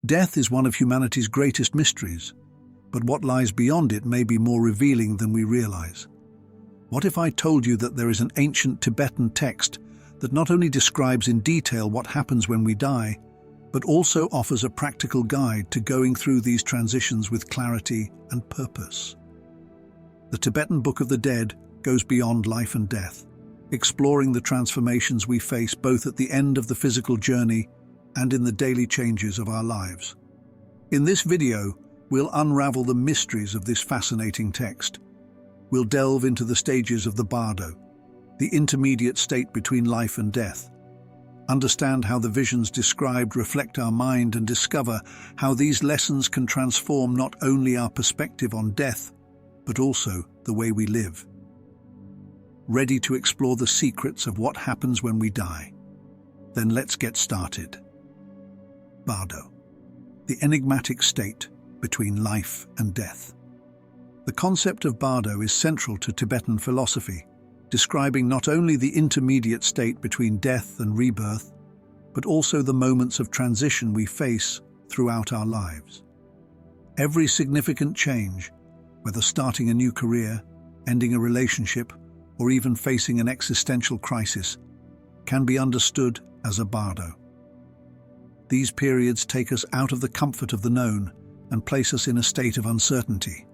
Death is one of humanity's greatest mysteries, but what lies beyond it may be more revealing than we realize. What if I told you that there is an ancient Tibetan text that not only describes in detail what happens when we die, but also offers a practical guide to going through these transitions with clarity and purpose? The Tibetan Book of the Dead goes beyond life and death, exploring the transformations we face both at the end of the physical journey and in the daily changes of our lives. In this video, we'll unravel the mysteries of this fascinating text. We'll delve into the stages of the bardo, the intermediate state between life and death, understand how the visions described reflect our mind, and discover how these lessons can transform not only our perspective on death, but also the way we live. Ready to explore the secrets of what happens when we die? Then let's get started. Bardo, the enigmatic state between life and death. The concept of bardo is central to Tibetan philosophy, describing not only the intermediate state between death and rebirth, but also the moments of transition we face throughout our lives. Every significant change, whether starting a new career, ending a relationship, or even facing an existential crisis, can be understood as a bardo. These periods take us out of the comfort of the known and place us in a state of uncertainty,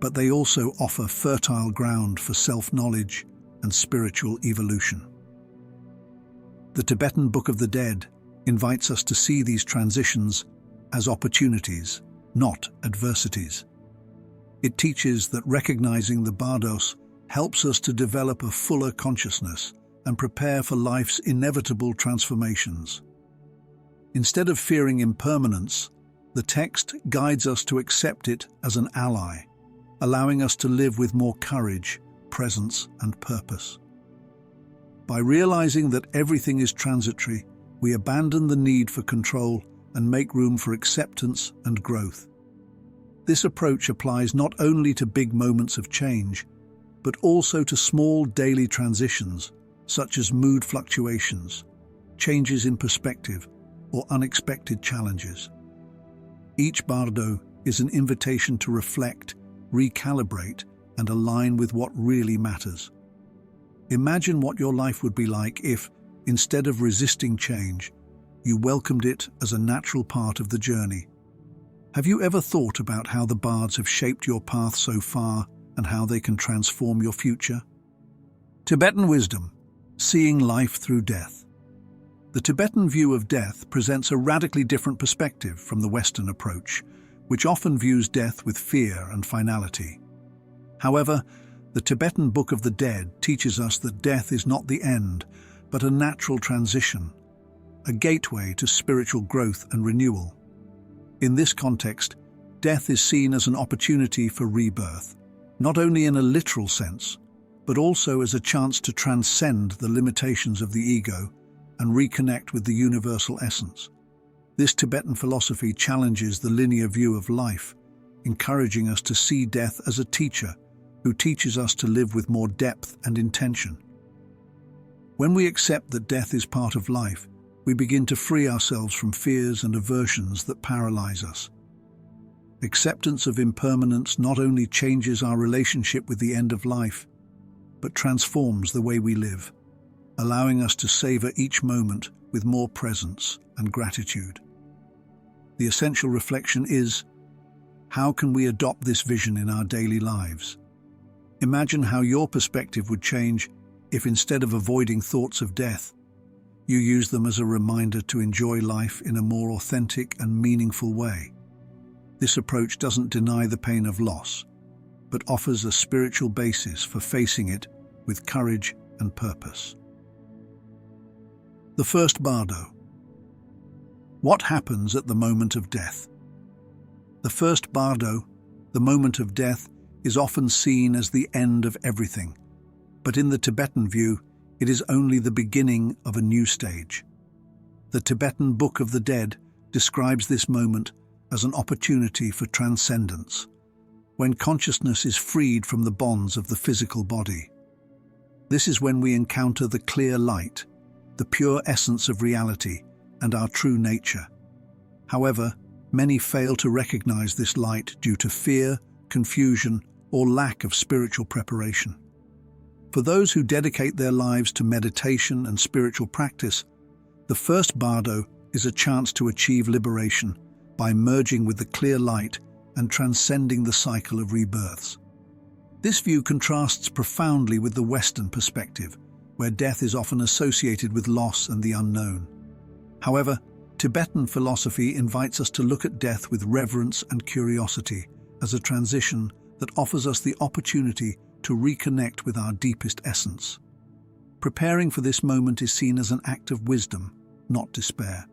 but they also offer fertile ground for self-knowledge and spiritual evolution. The Tibetan Book of the Dead invites us to see these transitions as opportunities, not adversities. It teaches that recognizing the bardos helps us to develop a fuller consciousness and prepare for life's inevitable transformations. Instead of fearing impermanence, the text guides us to accept it as an ally, allowing us to live with more courage, presence, and purpose. By realizing that everything is transitory, we abandon the need for control and make room for acceptance and growth. This approach applies not only to big moments of change, but also to small daily transitions, such as mood fluctuations, changes in perspective, or unexpected challenges. Each bardo is an invitation to reflect, recalibrate, and align with what really matters. Imagine what your life would be like if, instead of resisting change, you welcomed it as a natural part of the journey. Have you ever thought about how the bards have shaped your path so far and how they can transform your future? Tibetan wisdom, seeing life through death. The Tibetan view of death presents a radically different perspective from the Western approach, which often views death with fear and finality. However, the Tibetan Book of the Dead teaches us that death is not the end, but a natural transition, a gateway to spiritual growth and renewal. In this context, death is seen as an opportunity for rebirth, not only in a literal sense, but also as a chance to transcend the limitations of the ego and reconnect with the universal essence. This Tibetan philosophy challenges the linear view of life, encouraging us to see death as a teacher who teaches us to live with more depth and intention. When we accept that death is part of life, we begin to free ourselves from fears and aversions that paralyze us. Acceptance of impermanence not only changes our relationship with the end of life, but transforms the way we live, allowing us to savor each moment with more presence and gratitude. The essential reflection is, how can we adopt this vision in our daily lives? Imagine how your perspective would change if, instead of avoiding thoughts of death, you use them as a reminder to enjoy life in a more authentic and meaningful way. This approach doesn't deny the pain of loss, but offers a spiritual basis for facing it with courage and purpose. The first bardo. What happens at the moment of death? The first bardo, the moment of death, is often seen as the end of everything, but in the Tibetan view, it is only the beginning of a new stage. The Tibetan Book of the Dead describes this moment as an opportunity for transcendence, when consciousness is freed from the bonds of the physical body. This is when we encounter the clear light, the pure essence of reality, and our true nature. However, many fail to recognize this light due to fear, confusion, or lack of spiritual preparation. For those who dedicate their lives to meditation and spiritual practice, the first bardo is a chance to achieve liberation by merging with the clear light and transcending the cycle of rebirths. This view contrasts profoundly with the Western perspective, where death is often associated with loss and the unknown. However, Tibetan philosophy invites us to look at death with reverence and curiosity as a transition that offers us the opportunity to reconnect with our deepest essence. Preparing for this moment is seen as an act of wisdom, not despair.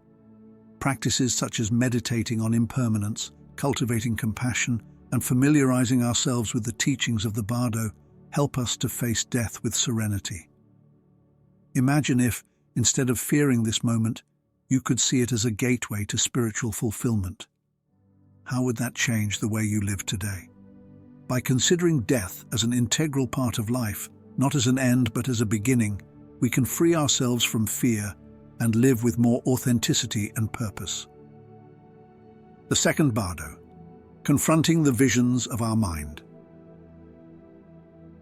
Practices such as meditating on impermanence, cultivating compassion, and familiarizing ourselves with the teachings of the Bardo help us to face death with serenity. Imagine if, instead of fearing this moment, you could see it as a gateway to spiritual fulfillment. How would that change the way you live today? By considering death as an integral part of life, not as an end but as a beginning, we can free ourselves from fear and live with more authenticity and purpose. The second Bardo, confronting the visions of our mind.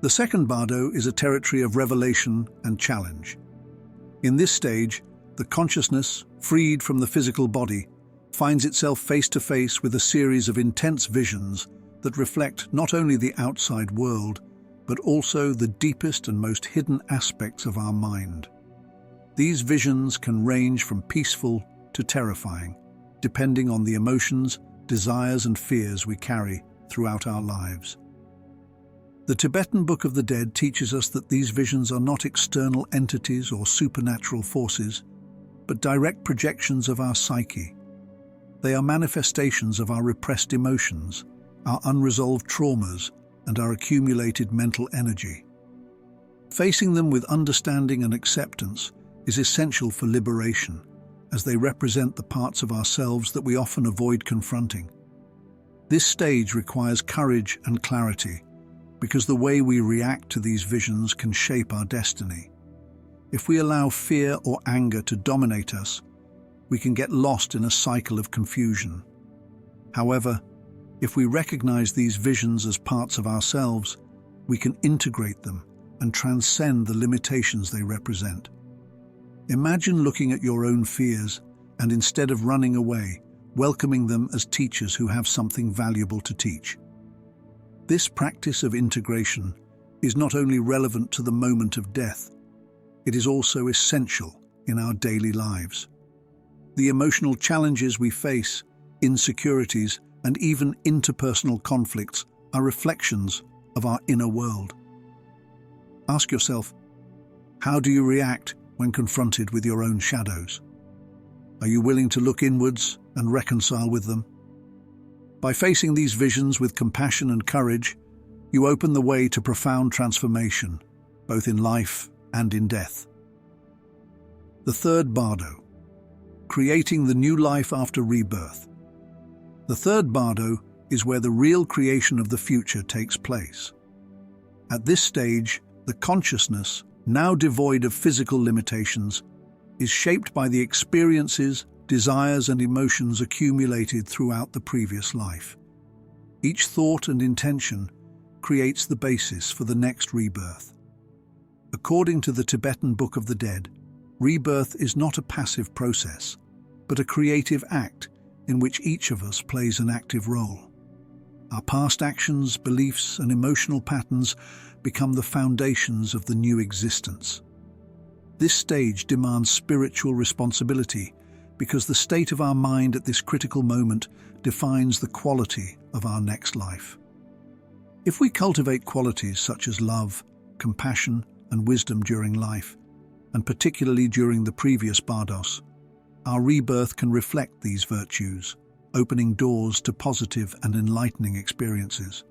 The second Bardo is a territory of revelation and challenge. In this stage, the consciousness, freed from the physical body, finds itself face to face with a series of intense visions that reflect not only the outside world, but also the deepest and most hidden aspects of our mind. These visions can range from peaceful to terrifying, depending on the emotions, desires, and fears we carry throughout our lives. The Tibetan Book of the Dead teaches us that these visions are not external entities or supernatural forces, but direct projections of our psyche. They are manifestations of our repressed emotions, our unresolved traumas, and our accumulated mental energy. Facing them with understanding and acceptance is essential for liberation, as they represent the parts of ourselves that we often avoid confronting. This stage requires courage and clarity, because the way we react to these visions can shape our destiny. If we allow fear or anger to dominate us, we can get lost in a cycle of confusion. However, if we recognize these visions as parts of ourselves, we can integrate them and transcend the limitations they represent. Imagine looking at your own fears and, instead of running away, welcoming them as teachers who have something valuable to teach. This practice of integration is not only relevant to the moment of death, it is also essential in our daily lives. The emotional challenges we face, insecurities, and even interpersonal conflicts are reflections of our inner world. Ask yourself, how do you react when confronted with your own shadows? Are you willing to look inwards and reconcile with them? By facing these visions with compassion and courage, you open the way to profound transformation, both in life and in death. The third Bardo, creating the new life after rebirth. The third Bardo is where the real creation of the future takes place. At this stage, the consciousness, now devoid of physical limitations, is shaped by the experiences, desires, and emotions accumulated throughout the previous life. Each thought and intention creates the basis for the next rebirth. According to the Tibetan Book of the Dead, rebirth is not a passive process, but a creative act in which each of us plays an active role. Our past actions, beliefs, and emotional patterns become the foundations of the new existence. This stage demands spiritual responsibility because the state of our mind at this critical moment defines the quality of our next life. If we cultivate qualities such as love, compassion, and wisdom during life, and particularly during the previous bardos, our rebirth can reflect these virtues, opening doors to positive and enlightening experiences.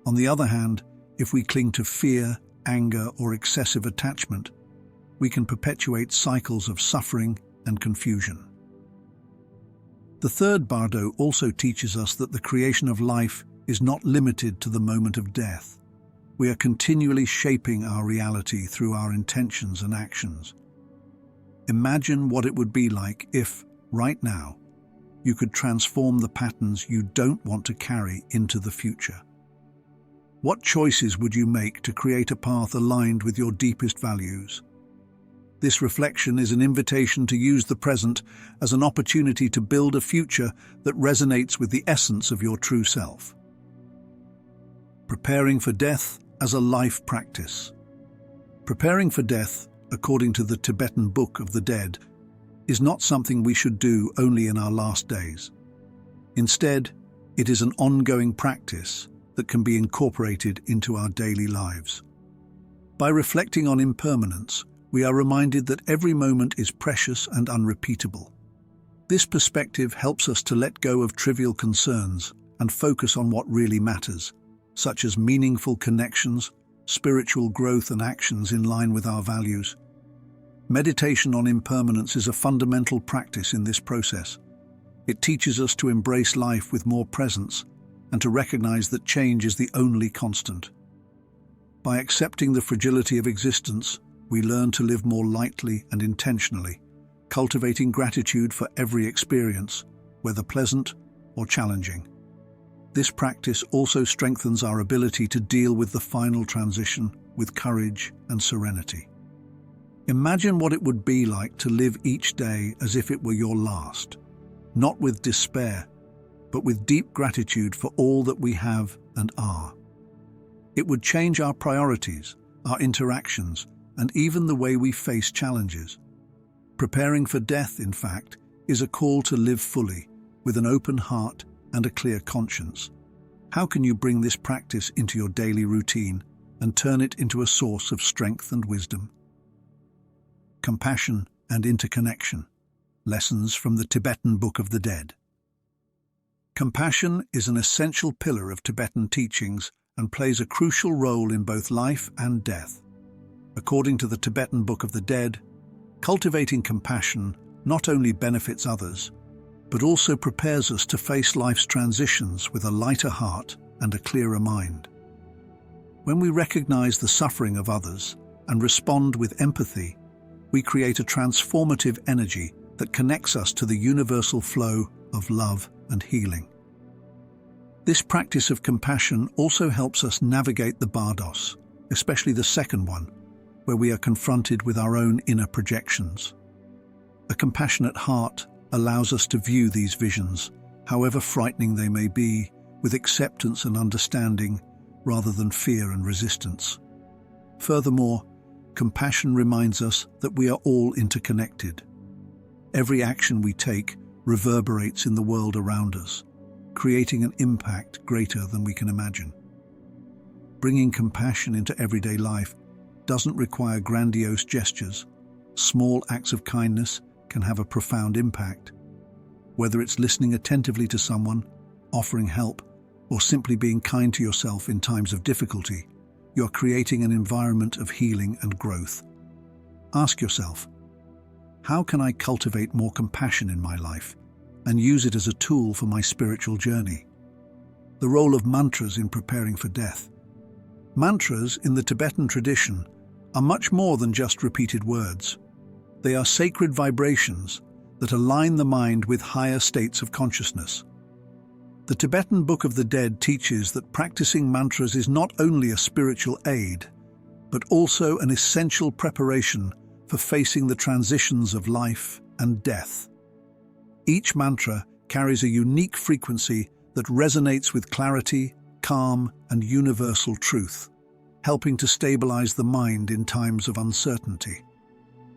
On the other hand, if we cling to fear, anger, or excessive attachment, we can perpetuate cycles of suffering and confusion. The third Bardo also teaches us that the creation of life is not limited to the moment of death. We are continually shaping our reality through our intentions and actions. Imagine what it would be like if, right now, you could transform the patterns you don't want to carry into the future. What choices would you make to create a path aligned with your deepest values? This reflection is an invitation to use the present as an opportunity to build a future that resonates with the essence of your true self. Preparing for death as a life practice. Preparing for death, according to the Tibetan Book of the Dead, is not something we should do only in our last days. Instead, it is an ongoing practice that can be incorporated into our daily lives. By reflecting on impermanence, we are reminded that every moment is precious and unrepeatable. This perspective helps us to let go of trivial concerns and focus on what really matters, such as meaningful connections, spiritual growth, and actions in line with our values. Meditation on impermanence is a fundamental practice in this process. It teaches us to embrace life with more presence and to recognize that change is the only constant. By accepting the fragility of existence, we learn to live more lightly and intentionally, cultivating gratitude for every experience, whether pleasant or challenging. This practice also strengthens our ability to deal with the final transition with courage and serenity. Imagine what it would be like to live each day as if it were your last, not with despair, but with deep gratitude for all that we have and are. It would change our priorities, our interactions, and even the way we face challenges. Preparing for death, in fact, is a call to live fully, with an open heart and a clear conscience. How can you bring this practice into your daily routine and turn it into a source of strength and wisdom? Compassion and interconnection. Lessons from the Tibetan Book of the Dead. Compassion is an essential pillar of Tibetan teachings and plays a crucial role in both life and death. According to the Tibetan Book of the Dead, cultivating compassion not only benefits others, but also prepares us to face life's transitions with a lighter heart and a clearer mind. When we recognize the suffering of others and respond with empathy, we create a transformative energy that connects us to the universal flow of love and healing. This practice of compassion also helps us navigate the bardos, especially the second one, where we are confronted with our own inner projections. A compassionate heart allows us to view these visions, however frightening they may be, with acceptance and understanding rather than fear and resistance. Furthermore, compassion reminds us that we are all interconnected. Every action we take reverberates in the world around us, creating an impact greater than we can imagine. Bringing compassion into everyday life doesn't require grandiose gestures. Small acts of kindness can have a profound impact. Whether it's listening attentively to someone, offering help, or simply being kind to yourself in times of difficulty, you're creating an environment of healing and growth. Ask yourself, how can I cultivate more compassion in my life and use it as a tool for my spiritual journey? The role of mantras in preparing for death. Mantras in the Tibetan tradition are much more than just repeated words. They are sacred vibrations that align the mind with higher states of consciousness. The Tibetan Book of the Dead teaches that practicing mantras is not only a spiritual aid, but also an essential preparation for facing the transitions of life and death. Each mantra carries a unique frequency that resonates with clarity, calm, and universal truth, helping to stabilize the mind in times of uncertainty.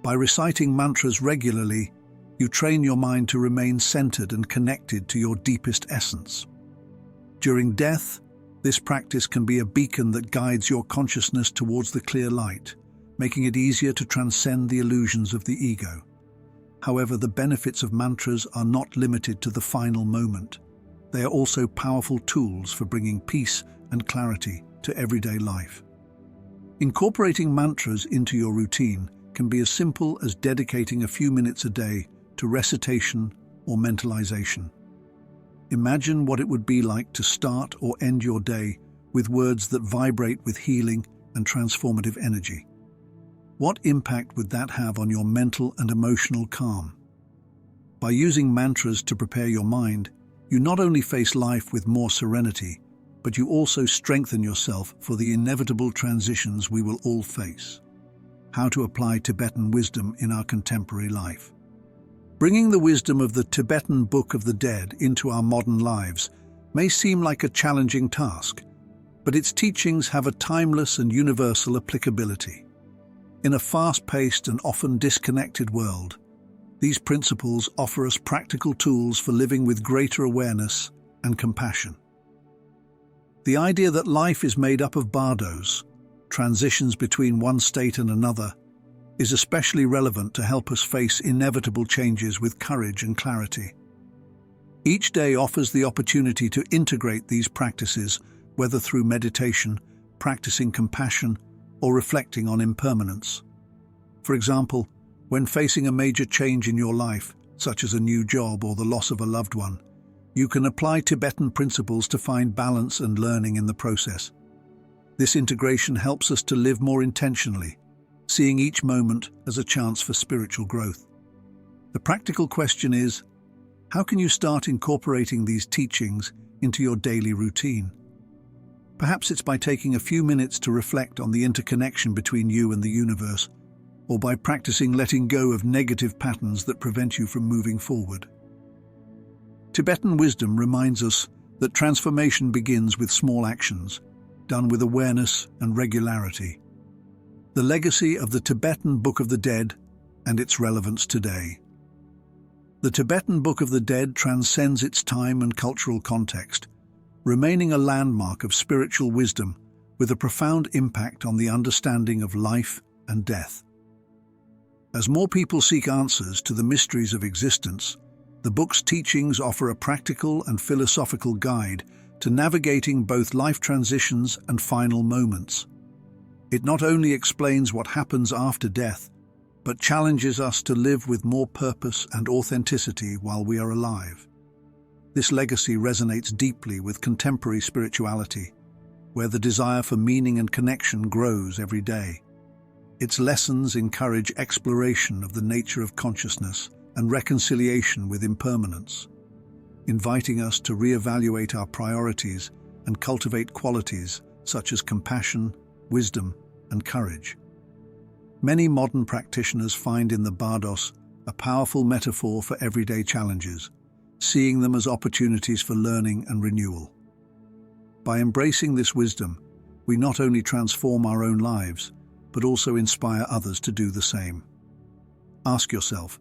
By reciting mantras regularly, you train your mind to remain centered and connected to your deepest essence. During death, this practice can be a beacon that guides your consciousness towards the clear light, making it easier to transcend the illusions of the ego. However, the benefits of mantras are not limited to the final moment. They are also powerful tools for bringing peace and clarity to everyday life. Incorporating mantras into your routine can be as simple as dedicating a few minutes a day to recitation or mentalization. Imagine what it would be like to start or end your day with words that vibrate with healing and transformative energy. What impact would that have on your mental and emotional calm? By using mantras to prepare your mind, you not only face life with more serenity, but you also strengthen yourself for the inevitable transitions we will all face. How to apply Tibetan wisdom in our contemporary life. Bringing the wisdom of the Tibetan Book of the Dead into our modern lives may seem like a challenging task, but its teachings have a timeless and universal applicability. In a fast-paced and often disconnected world, these principles offer us practical tools for living with greater awareness and compassion. The idea that life is made up of bardos, transitions between one state and another, is especially relevant to help us face inevitable changes with courage and clarity. Each day offers the opportunity to integrate these practices, whether through meditation, practicing compassion, or reflecting on impermanence. For example, when facing a major change in your life, such as a new job or the loss of a loved one, you can apply Tibetan principles to find balance and learning in the process. This integration helps us to live more intentionally, seeing each moment as a chance for spiritual growth. The practical question is, how can you start incorporating these teachings into your daily routine? Perhaps it's by taking a few minutes to reflect on the interconnection between you and the universe, or by practicing letting go of negative patterns that prevent you from moving forward. Tibetan wisdom reminds us that transformation begins with small actions, done with awareness and regularity. The legacy of the Tibetan Book of the Dead and its relevance today. The Tibetan Book of the Dead transcends its time and cultural context, remaining a landmark of spiritual wisdom with a profound impact on the understanding of life and death. As more people seek answers to the mysteries of existence, the book's teachings offer a practical and philosophical guide to navigating both life transitions and final moments. It not only explains what happens after death, but challenges us to live with more purpose and authenticity while we are alive. This legacy resonates deeply with contemporary spirituality, where the desire for meaning and connection grows every day. Its lessons encourage exploration of the nature of consciousness and reconciliation with impermanence, inviting us to reevaluate our priorities and cultivate qualities such as compassion, wisdom, and courage. Many modern practitioners find in the bardos a powerful metaphor for everyday challenges, seeing them as opportunities for learning and renewal. By embracing this wisdom, we not only transform our own lives, but also inspire others to do the same. Ask yourself,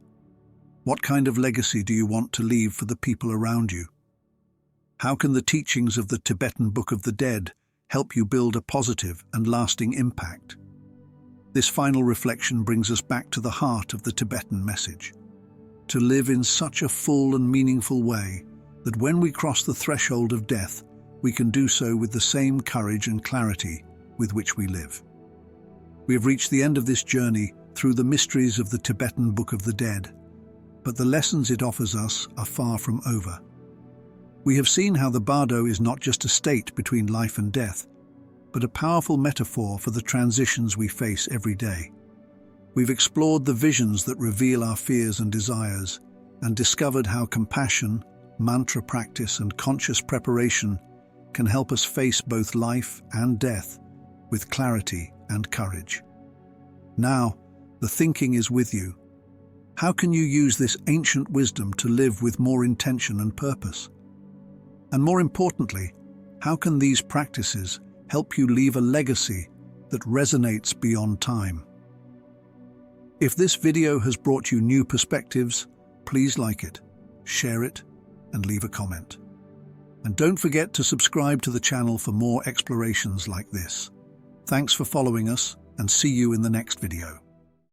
what kind of legacy do you want to leave for the people around you? How can the teachings of the Tibetan Book of the Dead help you build a positive and lasting impact? This final reflection brings us back to the heart of the Tibetan message: to live in such a full and meaningful way that when we cross the threshold of death, we can do so with the same courage and clarity with which we live. We have reached the end of this journey through the mysteries of the Tibetan Book of the Dead, but the lessons it offers us are far from over. We have seen how the bardo is not just a state between life and death, but a powerful metaphor for the transitions we face every day. We've explored the visions that reveal our fears and desires, and discovered how compassion, mantra practice, and conscious preparation can help us face both life and death with clarity and courage. Now, the thinking is with you. How can you use this ancient wisdom to live with more intention and purpose? And more importantly, how can these practices help you leave a legacy that resonates beyond time? If this video has brought you new perspectives, please like it, share it, and leave a comment. And don't forget to subscribe to the channel for more explorations like this. Thanks for following us, and see you in the next video.